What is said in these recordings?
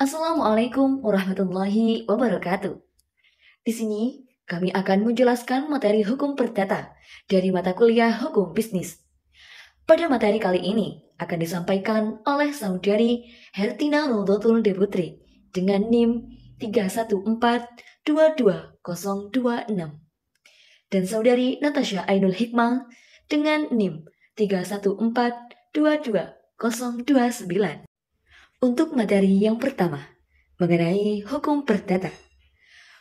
Assalamualaikum warahmatullahi wabarakatuh. Di sini kami akan menjelaskan materi hukum perdata dari mata kuliah hukum bisnis. Pada materi kali ini akan disampaikan oleh saudari Hertina Rodotul Deputri dengan NIM 314-22026 dan saudari Natasha Ainul Hikmah dengan NIM 314-22029. Untuk materi yang pertama, mengenai hukum perdata.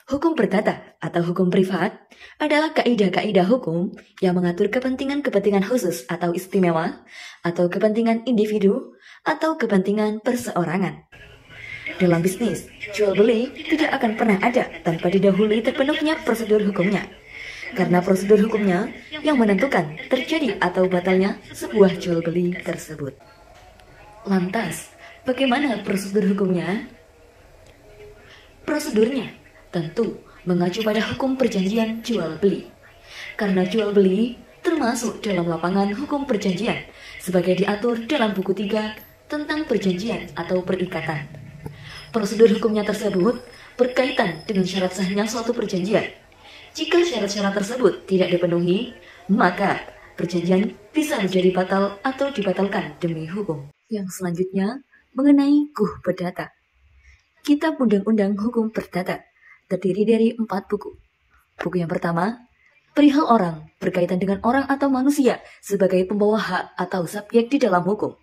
Hukum perdata atau hukum privat adalah kaidah-kaidah hukum yang mengatur kepentingan-kepentingan khusus atau istimewa, atau kepentingan individu, atau kepentingan perseorangan. Dalam bisnis, jual beli tidak akan pernah ada tanpa didahului terpenuhnya prosedur hukumnya. Karena prosedur hukumnya yang menentukan terjadi atau batalnya sebuah jual beli tersebut. Lantas, bagaimana prosedur hukumnya? Prosedurnya tentu mengacu pada hukum perjanjian jual beli. Karena jual beli termasuk dalam lapangan hukum perjanjian sebagai diatur dalam buku 3 tentang perjanjian atau perikatan. Prosedur hukumnya tersebut berkaitan dengan syarat sahnya suatu perjanjian. Jika syarat-syarat tersebut tidak dipenuhi, maka perjanjian bisa menjadi batal atau dibatalkan demi hukum. Yang selanjutnya, mengenai perdata. Kitab Undang-Undang Hukum Perdata terdiri dari 4 buku. Buku yang pertama, perihal orang berkaitan dengan orang atau manusia sebagai pembawa hak atau subjek di dalam hukum.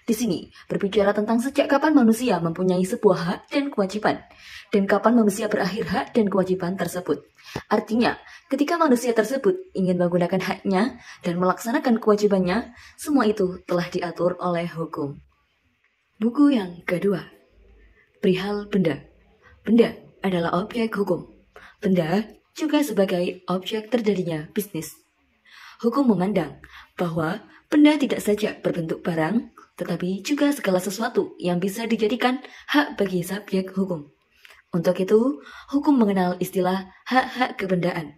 Di sini berbicara tentang sejak kapan manusia mempunyai sebuah hak dan kewajiban, dan kapan manusia berakhir hak dan kewajiban tersebut. Artinya, ketika manusia tersebut ingin menggunakan haknya dan melaksanakan kewajibannya, semua itu telah diatur oleh hukum. Buku yang kedua, perihal benda. Benda adalah objek hukum. Benda juga sebagai objek terjadinya bisnis. Hukum memandang bahwa benda tidak saja berbentuk barang, tetapi juga segala sesuatu yang bisa dijadikan hak bagi subjek hukum. Untuk itu, hukum mengenal istilah hak-hak kebendaan,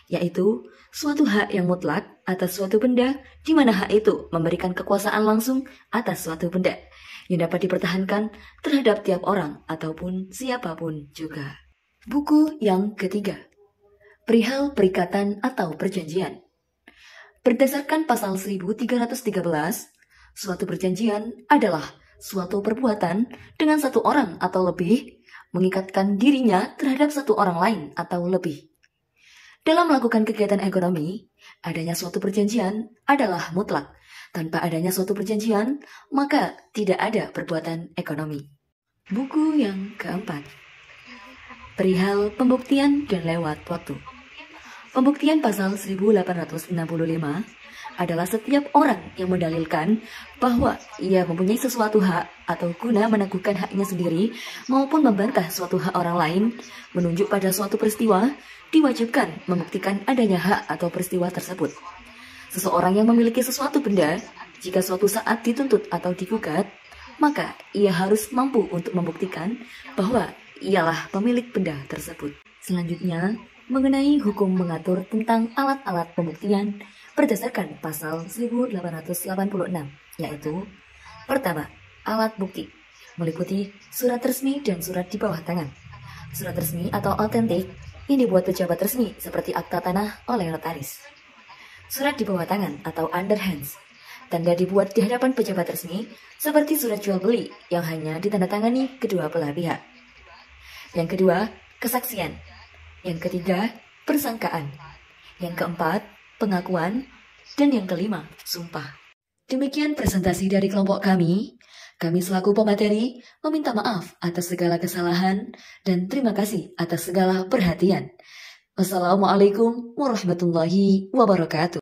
yaitu suatu hak yang mutlak atas suatu benda di mana hak itu memberikan kekuasaan langsung atas suatu benda yang dapat dipertahankan terhadap tiap orang ataupun siapapun juga. Buku yang ketiga, perihal perikatan atau perjanjian. Berdasarkan pasal 1313, suatu perjanjian adalah suatu perbuatan dengan satu orang atau lebih mengikatkan dirinya terhadap satu orang lain atau lebih. Dalam melakukan kegiatan ekonomi, adanya suatu perjanjian adalah mutlak. Tanpa adanya suatu perjanjian, maka tidak ada perbuatan ekonomi. Buku yang keempat, perihal pembuktian dan lewat waktu. Pembuktian pasal 1865 adalah setiap orang yang mendalilkan bahwa ia mempunyai sesuatu hak atau guna meneguhkan haknya sendiri maupun membantah suatu hak orang lain, menunjuk pada suatu peristiwa, diwajibkan membuktikan adanya hak atau peristiwa tersebut. Seseorang yang memiliki sesuatu benda, jika suatu saat dituntut atau digugat, maka ia harus mampu untuk membuktikan bahwa ialah pemilik benda tersebut. Selanjutnya, mengenai hukum mengatur tentang alat-alat pembuktian berdasarkan pasal 1886, yaitu pertama, alat bukti, meliputi surat resmi dan surat di bawah tangan. Surat resmi atau autentik yang dibuat pejabat resmi seperti akta tanah oleh notaris. Surat di bawah tangan atau underhands, tanda dibuat di hadapan pejabat resmi seperti surat jual beli yang hanya ditandatangani kedua belah pihak. Yang kedua, kesaksian. Yang ketiga, persangkaan. Yang keempat, pengakuan. Dan yang kelima, sumpah. Demikian presentasi dari kelompok kami. Kami selaku pemateri meminta maaf atas segala kesalahan dan terima kasih atas segala perhatian. Wassalamualaikum warahmatullahi wabarakatuh.